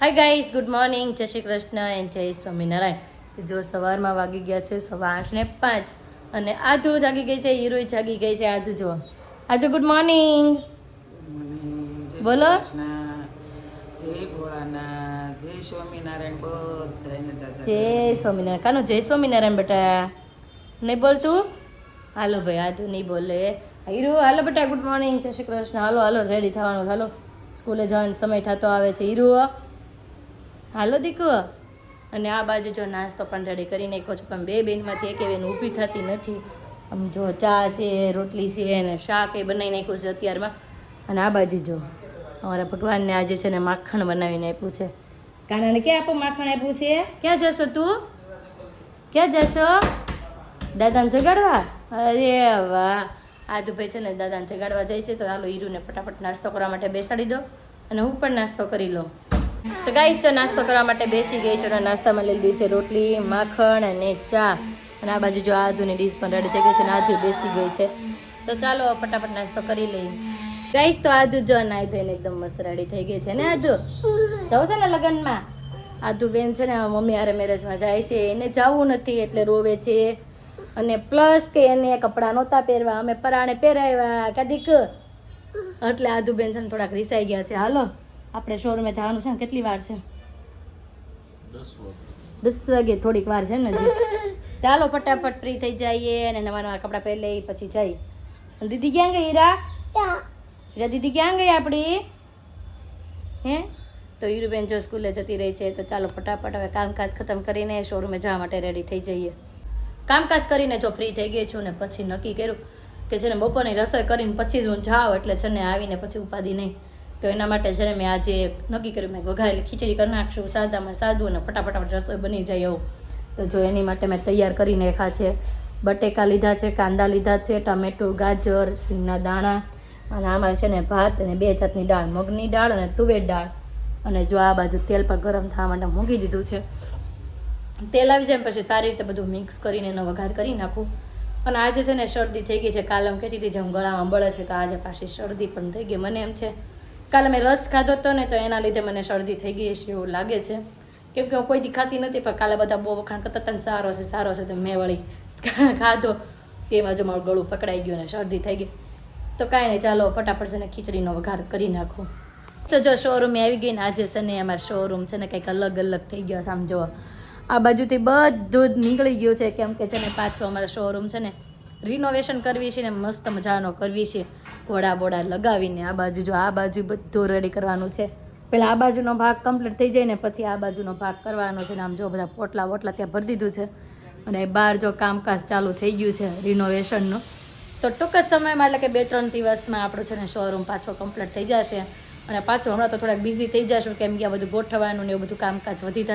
Hi guys, good morning, જય Shri Krishna and જય સ્વામિનારાયણ. તો જો સવારમાં વાગી ગયા છે 8:05 અને આધુ જાગી ગઈ છે, હીરો જાગી ગઈ છે. આધુ જો, આધુ ગુડ મોર્નિંગ બોલો. જય ભોળાનાથ, જય સ્વામિનારાયણ. બધાને જય સ્વામિનારાયણ. કાનો જય સ્વામિનારાયણ બેટા નહીં બોલતું? હાલો ભાઈ, આધુ નહીં બોલે. હીરો હાલો બેટા, ગુડ મોર્નિંગ, જય શ્રી કૃષ્ણ. હાલો હાલો, રેડી થવાનું, હાલો સ્કૂલે જવાનો સમય થતો આવે છે. હીરો હાલો દીકુ. અને આ બાજુ જો નાસ્તો પણ રેડી કરી નાખ્યો છે, પણ બે બેનમાંથી એક બેન ઊભી થતી નથી. આમ જો ચા છે, રોટલી છે અને શાક એ બનાવી નાખ્યું છે અત્યારમાં. અને આ બાજુ જો અમારા ભગવાનને આજે છે ને માખણ બનાવીને આપ્યું છે. કાનાને ક્યાં આપો માખણ આપ્યું છે? ક્યાં જશો તું? ક્યાં જશો? દાદાને જગાડવા? અરે વાહ, આદુભાઈ છે ને દાદાને જગાડવા જાય છે. તો હાલો હીરુને ફટાફટ નાસ્તો કરવા માટે બેસાડી દો અને હું પણ નાસ્તો કરી લઉં. તો ગાઈસ જો નાસ્તો કરવા માટે બેસી ગઈ છું. નાસ્તામાં લઈ લીધી છે રોટલી, માખણ અને ચા. અને આ બાજુ જો આધુની ડીશ પણ રેડી થઈ ગઈ છે અને આધુ બેસી ગઈ છે. તો ચાલો ફટાફટ નાસ્તો કરી લઈએ. ગાઈસ તો આધુ જો નાઈ ધોઈને એકદમ મસ્ત રેડી થઈ ગઈ છે ને. આધુ જાવ છે ને લગ્નમાં? આધુ બેન છે ને મમ્મી હારે મેરેજમાં જાય છે, એને જવું નથી એટલે રોવે છે. અને પ્લસ કે એને કપડાં નહોતા પહેરવા, અમે પરાણે પહેરાવ્યા કદીક, એટલે આધુ બેન છે ને થોડાક રીસાઈ ગયા છે. હાલો આપણે શોરૂમે જવાનું છે ને, કેટલી વાર છે? 10 વાગે, થોડીક વાર છે ને હજી. ચાલો ફટાફટ ફ્રી થઈ જઈએ અને નવા નવા કપડાં પહેરી લઈ પછી જઈ. દીદી ક્યાં ગઈ? હીરા દીદી ક્યાં ગઈ આપણી? હે તો હીરુબેન જો સ્કૂલે જતી રહી છે. તો ચાલો ફટાફટ હવે કામકાજ ખતમ કરીને શોરૂમે જવા માટે રેડી થઈ જઈએ. કામકાજ કરીને જો ફ્રી થઈ ગઈ છું ને પછી નક્કી કર્યું કે છે ને બપોરની રસોઈ કરીને પછી જ હું જાઉં, એટલે છે ને આવીને પછી ઉપાધિ નહીં. તો એના માટે છે ને મેં આજે નક્કી કર્યું મેં વઘારેલી ખીચડી કરી નાખશું, સાદામાં સાદું, અને ફટાફટ રસોઈ બની જાય એવું. તો જો એની માટે મેં તૈયાર કરી નાખ્યા છે. બટેકા લીધા છે, કાંદા લીધા છે, ટામેટું, ગાજર, સિંગના દાણા, અને આમાં છે ને ભાત અને 2 જાતની દાળ, મગની દાળ અને તુવેર દાળ. અને જો આ બાજુ તેલ પર ગરમ થવા માટે મૂકી દીધું છે. તેલ આવી જાય પછી સારી રીતે બધું મિક્સ કરીને એનો વઘાર કરી નાખું. અને આજે છે ને શરદી થઈ ગઈ છે. કાલે હું કહેતી હતી જેમ ગળામાં બળે છે, તો આજે પાછી શરદી પણ થઈ ગઈ. મને એમ છે કાલે મેં રસ ખાધો હતો ને, તો એના લીધે મને શરદી થઈ ગઈ છે એવું લાગે છે. કેમ કે હું કોઈ દી ખાતી નથી, પણ કાલે બધા બહુ વખાણ કરતા હતા ને સારો છે સારો છે, તો મેં વળી ખાધો. તેમાં જો મારું ગળું પકડાઈ ગયું અને શરદી થઈ ગઈ. તો કાંઈ નહીં, ચાલો ફટાફટ છે ને ખીચડીનો વઘાર કરી નાખો. તો જો શોરૂમે આવી ગઈ ને આજે છે ને અમારા શોરૂમ છે ને કંઈક અલગ અલગ થઈ ગયો. સમજો આ બાજુથી બધું જ નીકળી ગયું છે, કેમ કે છે ને પાછું અમારા શોરૂમ છે ને રિનોવેશન કરવી છે ને મસ્ત મજાનો કરવી છે, ઘોડા બોડા લગાવીને. આ બાજુ જો આ બાજુ બધું રેડી કરવાનું છે. પહેલાં આ બાજુનો ભાગ કમ્પ્લીટ થઈ જાય ને પછી આ બાજુનો ભાગ કરવાનો છે. ને આમ જો બધા પોટલા વોટલા ત્યાં ભરી દીધું છે અને બહાર જો કામકાજ ચાલુ થઈ ગયું છે રિનોવેશનનું. તો ટૂંક જ સમયમાં એટલે કે 2-3 દિવસમાં આપણું છે ને શોરૂમ પાછો કમ્પ્લીટ થઈ જશે. અને પાછું હમણાં તો થોડાક બિઝી થઈ જશું, કેમ કે આ બધું ગોઠવવાનું ને એવું બધું કામકાજ વધી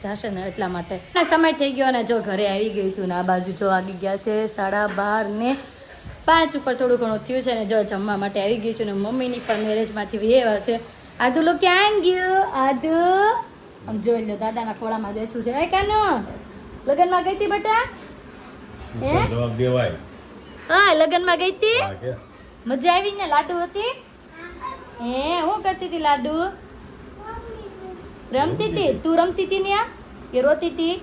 જશે ને એટલા માટે. સમય થઈ ગયો અને જો ઘરે આવી ગઈ છું ને આ બાજુ જો વાગી ગયા છે 12:05 ઉપર થોડું ઘણું થયું છે. ને જો જમવા માટે આવી ગઈ છું ને મમ્મીની પણ મેરેજમાંથી વિહેવા છે. આદુ લો ક્યાં ગયો? આદુ આમ જોઈ લો, દાદાના ખોળામાં બેસું છે. એ કાનો લગ્નમાં ગઈ હતી બેટા? હે જવાબ દેવાય? હા લગ્નમાં ગઈ હતી, મજા આવી ને? લાડુ હતી? હે હું કરતી હતી? લાડુ રમતી હતી? તું રમતી હતી ને કે રોતી હતી?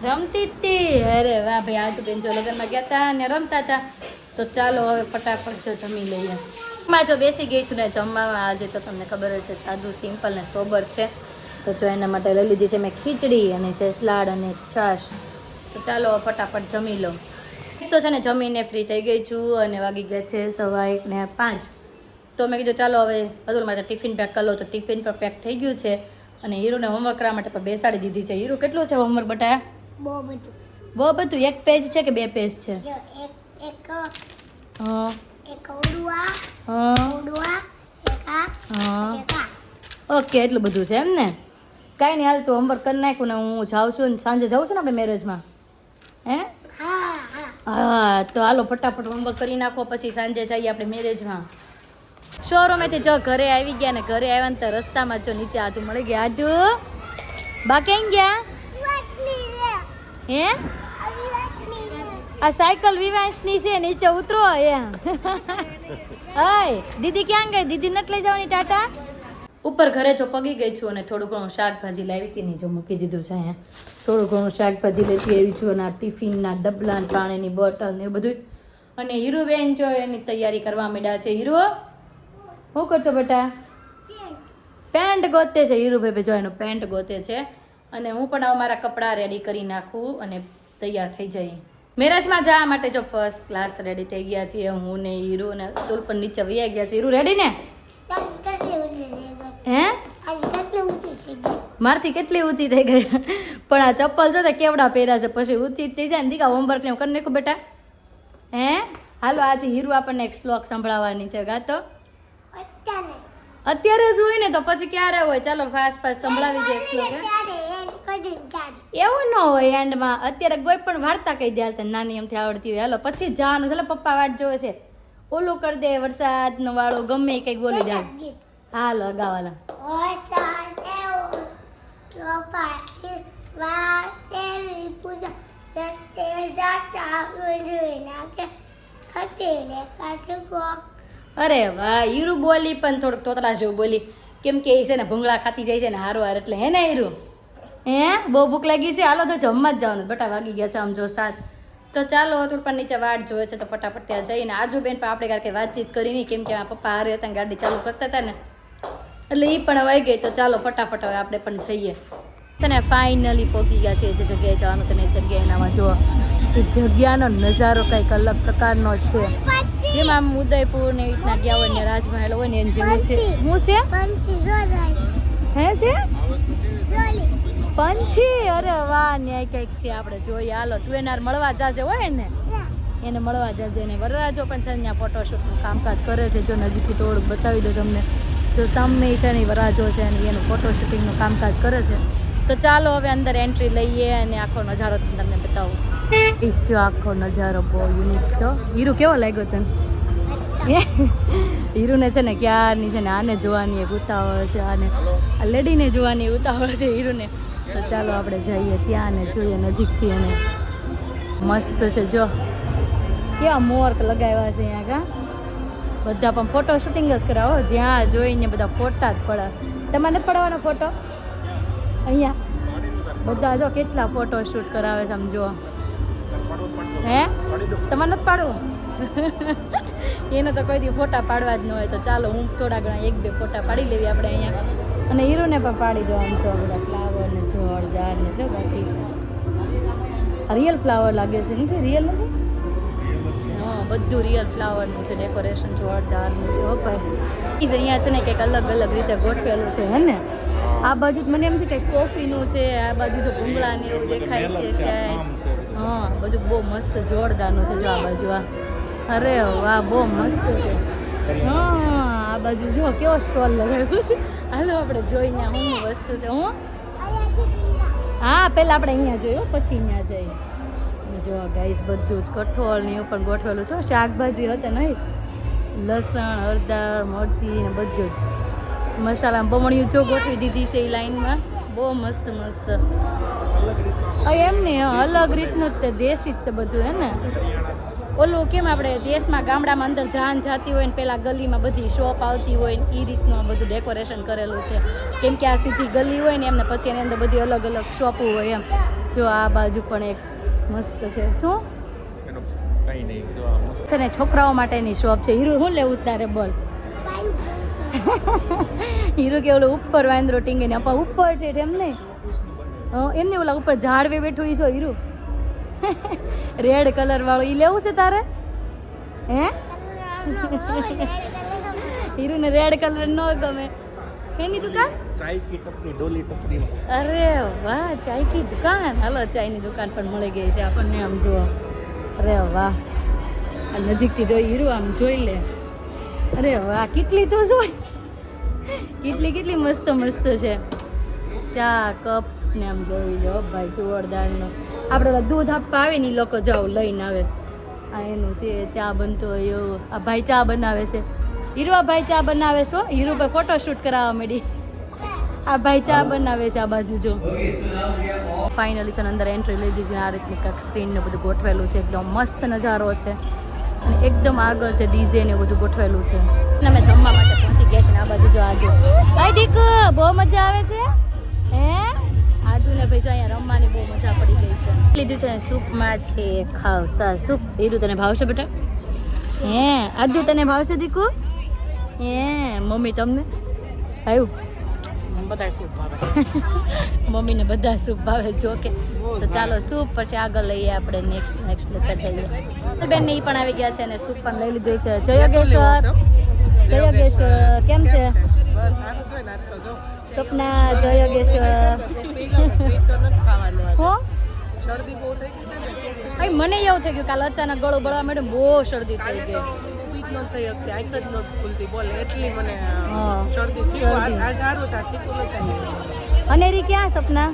રમતી હતી. અરે વાહ ભાઈ, આજ બેન જો લગ્નમાં ગયા હતા ને રમતા હતા. તો ચાલો હવે ફટાફટ જો જમી લઈએ. માં જો બેસી ગઈ છું ને જમવામાં. આજે તો તમને ખબર જ છે સાદું સિમ્પલ ને સોબર છે. તો જો એના માટે લઈ લીધી છે મેં ખીચડી અને છે સલાડ અને છાશ. તો ચાલો ફટાફટ જમી લો. તો છે ને જમીને ફ્રી થઈ ગઈ છું અને વાગી ગયા છે 1:05. તો મેં કીધું ચાલો હવે બધું માટે ટિફિન પેક કરી લો. તો ટિફિન પણ પેક થઈ ગયું છે અને હીરુને હોમવર્ક કરવા માટે પણ બેસાડી દીધી છે. હીરુ કેટલું છે હોમવર્ક બટા? બહુ બધું. 1 પેજ છે કે 2 પેજ છે? ઓકે, એટલું બધું છે એમ ને? કાંઈ નહીં, હાલ તું હોમવર્ક કરી નાખ્યું ને હું જાઉં છું. ને સાંજે જાઉં છું ને આપણે મેરેજમાં. હે હા, તો હાલો ફટાફટ હોમવર્ક કરી નાખો પછી સાંજે જઈએ આપણે મેરેજમાં. શોરૂમેથી જો ઘરે આવી ગયા ને ઘરે આવ્યા ને તો રસ્તામાં જો નીચે આધુ મળી ગયા. આધુ બા કેમ ગયા? હે આ સાયકલ વિવાસની છે, નીચે ઉતરો. એમ હાય દીદી ક્યાં ગઈ? દીદી નથી લઈ જવાની ટાટા? ઉપર ઘરે જો પગી ગઈ છું અને થોડું ઘણું શાકભાજી લાવી હતી ને જો મૂકી દીધું છે અહીંયા થોડું ઘણું શાકભાજી લેતી આવી છું અને આ ટિફિનના ડબલા ને પાણીની બોટલ ને એ બધું અને હીરુબેન જો એની તૈયારી કરવા માંડ્યા છે. હીરો શું કરશો બેટા? પેન્ટ ગોતે છે હીરુભાઈ જો એનું પેન્ટ ગોતે છે અને હું પણ અમારા કપડાં રેડી કરી નાખું અને તૈયાર થઈ જઈએ મેરેજમાં જવા માટે. જો ફર્સ્ટ ક્લાસ રેડી થઈ ગયા છીએ હું ને હીરો ને તુલ પણ નીચે વૈયા ગયા છે. હીરો રેડી ને? હે મારથી કેટલી ઊંચી થઈ ગઈ પણ આ ચપ્પલ જો કેવડા પહેર્યા છે પછી ઊંચી થઈ જાય ને દીકા હોમવર્ક ને કરી નાખું બેટા. હે હાલો આજે હીરો આપણને એક શ્લોક સંભળાવવાની છે. ગાતો અત્યારે જ હોય ને તો પછી ક્યારે હોય? ચાલો ફાસ્ટ ફાસ્ટ સંભળાવી દે એક શ્લોક. એવું ન હોય એન્ડમાં અત્યારે કોઈ પણ વાર્તા કહી દે હાલતા નાની એમથી આવડતી હોય. હાલો પછી જવાનું ચાલો પપ્પા વાટ જોવે છે. ઓલું કરી દે વરસાદનો વાળો ગમે કંઈક બોલી જાય. હાલો અગાવાલા અરે વાહ હીરુ બોલી પણ થોડુંક તોતલા જેવું બોલી કેમ કે એ છે ને ભૂંગળા ખાતી જાય છે ને હારો હાર એટલે હે ને હીરુ? હે બહુ ભૂખ લાગી છે? હાલો તો જમવા જ જવાનું બટા વાગી ગયા છે આમ જો 7 તો ચાલો તું પણ નીચે વાટ જોવે છે તો ફટાફટ ત્યાં જઈને આજુ બેન પણ આપણે કાંઈ વાતચીત કરી નહીં કેમ કે આ પપ્પા હારે હતા ને ગાડી ચાલુ કરતા હતા ને એટલે એ પણ વાઈ ગઈ તો ચાલો ફટાફટ હવે આપણે પણ જઈએ છે ને. ફાઇનલી પહોંચી ગયા છે જે જગ્યાએ જવાનું તને જગ્યાએ નામાં જો એ જગ્યાનો નજારો કંઈક અલગ પ્રકારનો જ છે જેમ આમ ઉદયપુર ને એ રીતના ગયા હોય ને રાજમહેલ હોય ને એમ જેવું છે. શું છે? હે છે પંછી? અરે વાહ ન્યાય કંઈક છે આપણે જોઈએ. હાલો તું એનાર મળવા જાજે હોય ને એને મળવા જાજે ને વરરાજો પણ ત્યાં ફોટોશૂટનું કામકાજ કરે છે. જો નજીકથી થોડુંક બતાવી દો તમને જો સામે છે ને વરરાજો છે અને એનું ફોટોશૂટિંગનું કામકાજ કરે છે. તો ચાલો હવે અંદર એન્ટ્રી લઈએ અને આખો નજારો તમને બતાવું. જો આખો નજારો બહુ યુનિક છે. હીરુ કેવો લાગ્યો તને? હીરુને છે ને ક્યારની છે ને આને જોવાની એક ઉતાવળ છે આને આ લેડીને જોવાની ઉતાવળ છે હીરુને. તો ચાલો આપણે જઈએ ત્યાં ને જોઈએ નજીકથી અને મસ્ત છે જો કેવા મોર લગાવ્યા છે અહીંયા કા બધા પણ ફોટો શૂટિંગ જ કરાવો જ્યાં જોઈને બધા ફોટા જ પડાવે. તમારે નથી પડાવવાનો ફોટો? અહીંયા બધા જો કેટલા ફોટો શૂટ કરાવે છે આમ જો. હે તમારે નથી પાડવું? એને તો કોઈ દી ફોટા પાડવા જ ન હોય તો ચાલો હું થોડા ઘણા 1-2 ફોટા પાડી લેવી આપણે અહીંયા અને હીરોને પણ પાડી દો. આમ જો બધા ફ્લાવર ને જોરદાર ને જો બાકી રિયલ ફ્લાવર લાગે છે નથી? રિયલ નથી? હા બધું રિયલ ફ્લાવરનું છે ડેકોરેશન જોરદારનું છે. હો ભાઈ એ અહીંયા છે ને કંઈક અલગ અલગ રીતે ગોઠવેલું છે હે ને. આ બાજુ મને એમ છે કે કોફીનું છે આ બાજુ જો ભૂંગળા ને એવું દેખાય છે ક્યાંય. હા બધું બહુ મસ્ત જોરદારનું છે જો આ બાજુ. આ અરે વાહ બહુ મસ્ત છે. હા આ બાજુ જો કેવો સ્ટોલ લગાવ્યો છે. હાલો આપણે જોઈને હું વસ્તુ છે. હું હા પહેલાં આપણે અહીંયા જોયું પછી અહીંયા જઈએ. જો ગાઈસ બધું જ કઠોળ ને એવું પણ ગોઠવેલું છે. શાકભાજી હતા નહીં લસણ હળદર મરચી ને બધું જ મસાલા બમણિયું જો ગોઠવી દીધી છે એ લાઈનમાં બહુ મસ્ત મસ્ત. એમ નહીં અલગ રીતનું જ તે દેશી જ તે બધું હે ને. ઓલું કેમ આપણે દેશમાં ગામડામાં અંદર જાન જાતી હોય ને પેલા ગલીમાં બધી શોપ આવતી હોય ને એ રીતનું આ બધું ડેકોરેશન કરેલું છે કેમ કે આ સીધી ગલી હોય ને એમને પછી એની અંદર બધી અલગ અલગ શોપો હોય એમ. જો આ બાજુ પણ એક મસ્ત છે. શું છે ને છોકરાઓ માટેની શોપ છે. હીરો શું લેવું તારે બોલ? હીરો કે ઓલું ઉપર વાંદરો ટીંગે ને ઉપર છે એમ નહીં એમને ઓલા ઉપર ઝાડવે બેઠું એ જો હીરો રેડ કલર વાળો ઈ લેવું છે તારે? હે હીરો ને રેડ કલર ન ગમે એની દુકાન? ચાય કી ટપરી ડોલી ટપરી. અરે વાહ ચાય કી દુકાન. હાલો ચાયની દુકાન પણ મળી ગઈ છે આપણને. આમ જુઓ અરે વાહ નજીકથી જોઈ હીરો આમ જોઈ લે. અરે વાહ કેટલી તો જોઈ કેટલી મસ્ત મસ્ત છે. ચા કપ ને આમ જોઈ લો ભાઈ જોરદારનો. આપણે ઓલા દૂધ આપવા આવે ને એ લોકો જાઓ લઈને આવે. આ એનું છે ચા બનતો હોય એવું. આ ભાઈ ચા બનાવે છે. હીરો આ ભાઈ ચા બનાવે છો? હીરો ભાઈ ફોટો શૂટ કરાવવા માંડી. આ ભાઈ ચા બનાવે છે આ બાજુ જો. ફાઇનલી છે અંદર એન્ટ્રી લઈ દીધી. આ રીતની કાંઈક સ્ક્રીન ને બધું ગોઠવેલું છે. એકદમ મસ્ત નજારો છે અને એકદમ આગળ છે ડીઝે ને બધું ગોઠવેલું છે. અમે જમવા માટે પહોંચી આવી ગયા છે ને આ બાજુ જો આદુ ભાઈ દીક બહુ મજા આવે છે હે આદુ ને ભાઈ જો અહીંયા રમવાની બહુ મજા પડી ગઈ છે લીધું છે સૂપમાં છે ખાવસા સૂપ હીરું તને ભાવશે બેટા હે આદુ તને ભાવશે દીકુ હે મમ્મી તમને આવ્યું બધા સૂપ આવે મમ્મીને બધા સૂપ ભાવે જો કે તો ચાલો સૂપ પછી આગળ લઈએ આપણે નેક્સ્ટ લેતા જઈએ બેન ને ઈ પણ આવી ગયા છે અને સૂપ પણ લઈ લીધું છે જય યોગેશ્વર કેમ છે બસ સારું જોઈ નાત તો જો સપના જય યોગેશ્વર હો શરદી બહુ થઈ ગઈ ને ભાઈ મને એવું થઈ ગયું કાલ અચાનક ગળો બળવા માંડ્યો બહુ શરદી થઈ ગઈ ઊભી જ ન થઈ શકતી આંખ જ ન ખુલતી બોલ એટલી મને હા. શરદી છે આ સારું છે ચીકુ ન થાય અનેરી ક્યાં સપના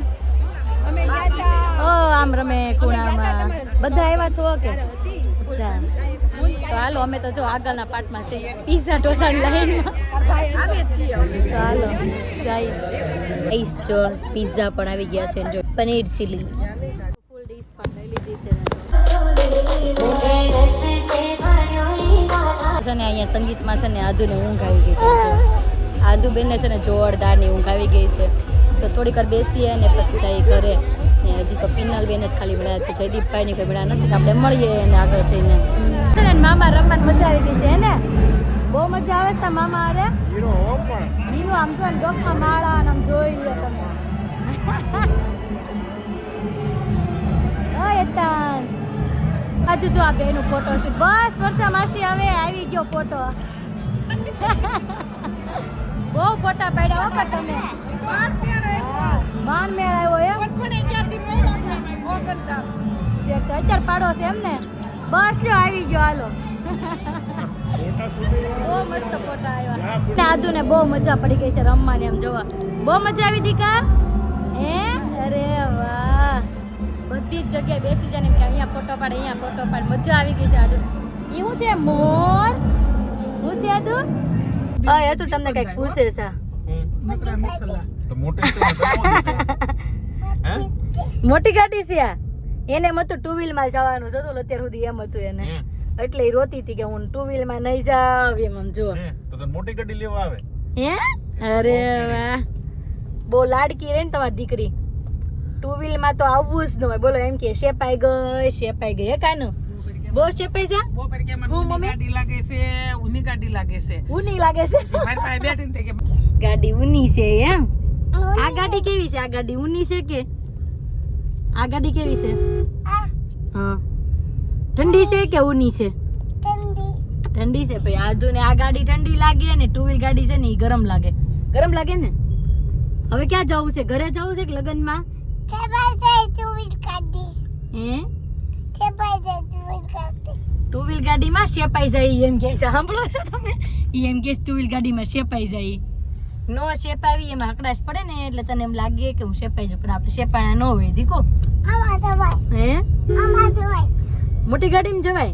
ઓ આમ રમે ખૂણામાં બધા એવા છો કે બધા. તો હાલો અમે તો જો આગળના પાર્ટમાં છીએ પીઝા ઢોસાની લાઈનમાં તો હાલો જઈએ આઈસ જો પીઝા પણ આવી ગયા છે જો પનીર ચીલી ફૂલ ડીશ પણ લઈ લીધી છે ને અહીંયા સંગીતમાં છે ને આદુને ઊંઘ આવી ગઈ છે આદુ બેનને છે ને જોરદારની ઊંઘ આવી ગઈ છે તો થોડીક વાર બેસીએ અને પછી જઈએ ઘરે ને હજી તો પિનલ બેન જ ખાલી મળ્યા છે જયદીપભાઈ ની કોઈ મળ્યા નથી તો આપણે મળીએ અને આગળ જઈને છે ને મામા રમવાની મજા આવી ગઈ છે હે ને બહુ મજા આવે છે મામા અરે હીરો આમ જો ને ડોકમાં માળા આમ જોઈ લે તમે એતાંશ આજુ જો આ બેનું ફોટો છે બસ વર્ષા માસી હવે આવી ગયો ફોટો બહુ ફોટા પાડ્યા હો કે તમે માન મેળ આવ્યો અત્યારે પાડો છે એમ ને બસ લ્યો આવી ગયો હાલો બહુ મસ્ત ફોટા આવ્યા આદુ ને બહુ મજા પડી ગઈ છે રમવાની એમ જોવા બહુ મજા આવી દીકા હે અરે વાહ બધી જ જગ્યાએ બેસી જાય ને એમ કે અહીંયા ફોટો પાડ મજા આવી ગઈ છે આદુ એ શું છે મોર હું છે આદુ એ તો તમને કઈક પૂછે છે મોટી ગાડી છે આ એને એમ હતું ટુ વ્હીલ માં જવાનું હતું અત્યાર સુધી એમ હતું એને એટલે એ રોતી હતી કે હું ટુ વ્હીલ માં નહીં જાવ એમ જો મોટી ગાડી લેવા આવે હે અરે વાહ બહુ લાડકી રહી ને તમારી દીકરી ટુ વ્હીલ માં તો આવવું જ ન હોય બોલો એમ કે શેપાઈ ગઈ હે કાનું બહુ શેપાઈ જા હું મમ્મી ગાડી લાગે છે ઊની ગાડી લાગે છે ઊની લાગે છે મારી પાસે બેઠીને તે કે ગાડી ઊની છે એમ આ ગાડી કેવી છે આ ગાડી ઊની છે કે આ ગાડી કેવી છે હા ઠંડી છે કે ઊની છે ઠંડી છે ભાઈ આદુ ને આ ગાડી ઠંડી લાગે ને ટુ વ્હીલ ગાડી છે ને એ ગરમ લાગે ને હવે ક્યાં જવું છે ઘરે જવું છે કે લગનમાં હે ટુ વ્હીલ ગાડીમાં શેપાઈ જાય એમ કે છે સાંભળો છો તમે એમ કે ટુ વ્હીલ ગાડીમાં શેપાઈ જાય નો શેપાવી એમાં હકડાશ પડે ને એટલે તને એમ લાગે કે હું શેપાઈ જાઉં પણ આપણે શેપાણા ન હોય દીકો હે મોટી ગાડીમાં જવાય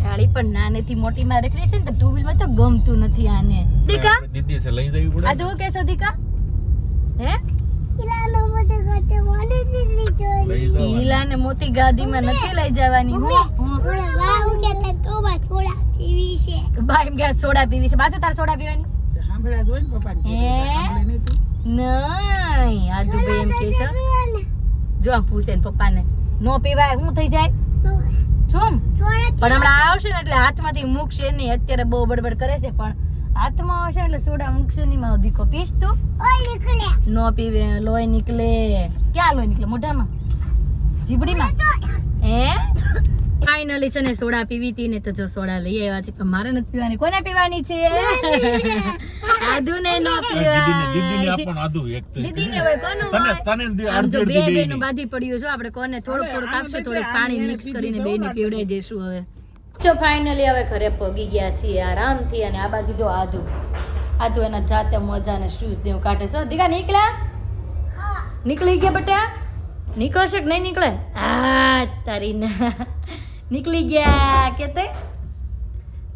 હાળી પણ નાનેથી મોટીમાં રખડી છે ને તો ટુ વ્હીલમાં તો ગમતું નથી આને દીકા દીદી છે લઈ જવી પડે આ તો કેસો દીકા હે ઈલા ને મોટી ગાડીમાં નથી લઈ જવાની બા એમ કે સોડા પીવી છે બાજુ તાર સોડા પીવાની સાંભળ્યા જોઈ ને પપ્પાને નહીં આદુ ભાઈ એમ કે છે જો આમ પૂછે ને પપ્પાને નો પીવાય શું થઈ જાય છું પણ હમણાં આવશે ને એટલે હાથમાંથી મૂકશે નહીં અત્યારે બહુ બડબડ કરે છે પણ હાથમાં આવશે એટલે સોડા મૂકશે નહીં મારો દીકો પીશ તું નો પીવે લોહી નીકળે ક્યાં લોહી નીકળે મોઢામાં જીબડીમાં હે ફાઇનલી છે ને સોડા પીવી હતી ને તો જો સોડા લઈ આવ્યા છે પણ મારે નથી પીવાની કોને પીવાની છે આદુ ને નો દીદીને પીવાય આપણ આદુ એક તો દીદીને હોય કોનું હોય તને આમ જો બે બેનું બાધી પડ્યું જો આપણે કોને થોડુંક આપશે થોડુંક પાણી મિક્સ કરીને બેને પીવડાવી દેશું હવે જો ફાઇનલી હવે ઘરે પગી ગયા છીએ આરામથી અને આ બાજુ જો આદુ એના જાતે મોજા ને શૂઝ દેવું કાઢે છો દીકા નીકળી ગયા બેટા નીકળશે કે નહીં નીકળે આ તારી ના નીકળી ગયા કે તે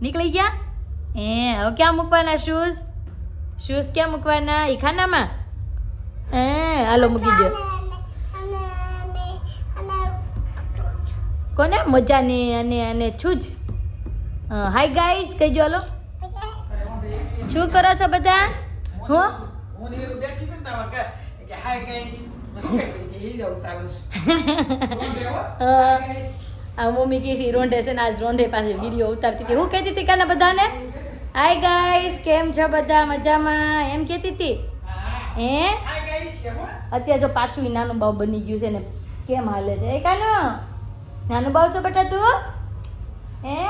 નીકળી ગયા હવે ક્યાં મૂકવાના શૂઝ ક્યાં મૂકવાના ઈ ખાનામાં હાલો મૂકી દો કોને મજાની અને છૂજ હાય ગાઈસ કહીજો હાલો શું કરો છો બધા હું હું નીરુ બેઠી હતી ને તો આમાં કે હાય ગાઈસ મને કહેશે કે હીરો ઉતારું આ મમ્મી કહે છે રોંઢે છે ને આજ રોંઢે પાસે વિડીયો ઉતારતી હતી હું કહેતી હતી કાના બધાને હાય ગાઈસ કેમ છો બધા મજામાં એમ કહેતી હતી હે હાય ગાઈસ કેમ અત્યારે જો પાછું ઈ નાનું બાવ બની ગયું છે ને કેમ હાલે છે એ કાનો નાનું બાવ છો બેટા તું હે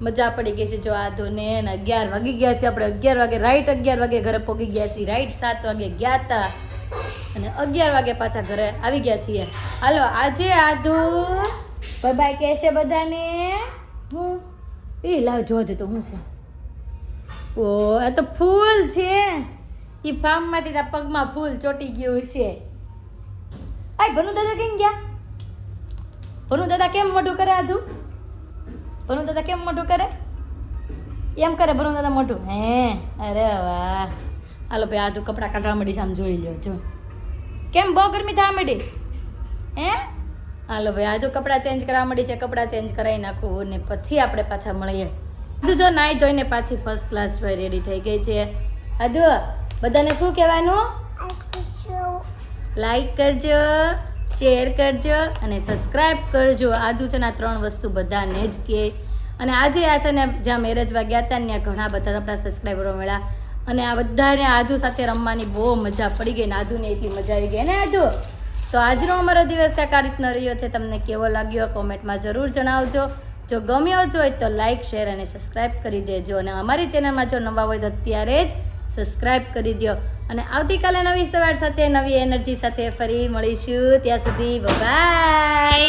મજા પડી ગઈ છે જો આધુને ને 11 વાગી ગયા છે આપણે 11 વાગે રાઈટ 11 વાગે ઘરે પહોંચી ગયા છીએ રાઈટ 7 વાગે ગયા હતા અને 11 વાગે પાછા ઘરે આવી ગયા છીએ હાલો આજે આધુ બાય બાય કહે છે બધાને હું એ લાવ જો દે તો હું છે ઓ આ તો ફૂલ છે ઈ ફાર્મમાંથી તારા પગમાં ફૂલ ચોટી ગયું છે આય ભનુ દાદા કેમ ગયા ભનુ દાદા કેમ મોઢું કરે આધુ ભનુ દાદા કેમ મોઢું કરે એમ કરે ભનુ દાદા મોઢું હે અરે વાહ હાલો ભાઈ આધુ કપડાં કાઢવા માંડી છે આમ જોઈ લ્યો જો કેમ બહુ ગરમી થવા માંડી હે હાલો ભાઈ આધુ કપડાં ચેન્જ કરવા માંડી છે કપડાં ચેન્જ કરાવી નાખું ને પછી આપણે પાછા મળીએ આધુ જો નાઈ ધોઈને પાછી ફર્સ્ટ ક્લાસ રેડી થઈ ગઈ છે આધુ બધાને શું કહેવાનું લાઈક કરજો શેર કરજો અને સબસ્ક્રાઈબ કરજો આદુ છે ને આ 3 વસ્તુ બધાને જ કે અને આજે આ છે ને જ્યાં મેરેજમાં ગયા હતા ને ત્યાં ઘણા બધા આપણા સબસ્ક્રાઈબરો મળ્યા અને આ બધાને આદુ સાથે રમવાની બહુ મજા પડી ગઈ ને આદુને એટલી મજા આવી ગઈ ને આદુ તો આજનો અમારો દિવસ ત્યાં આ રીતનો રહ્યો છે તમને કેવો લાગ્યો કોમેન્ટમાં જરૂર જણાવજો જો ગમ્યો જ હોય તો લાઈક શેર અને સબસ્ક્રાઈબ કરી દેજો અને અમારી ચેનલમાં જો નવા હોય તો અત્યારે જ સબસ્ક્રાઈબ કરી દો અને આવતીકાલે નવી સવાર સાથે નવી એનર્જી સાથે ફરી મળીશું ત્યાં સુધી બાય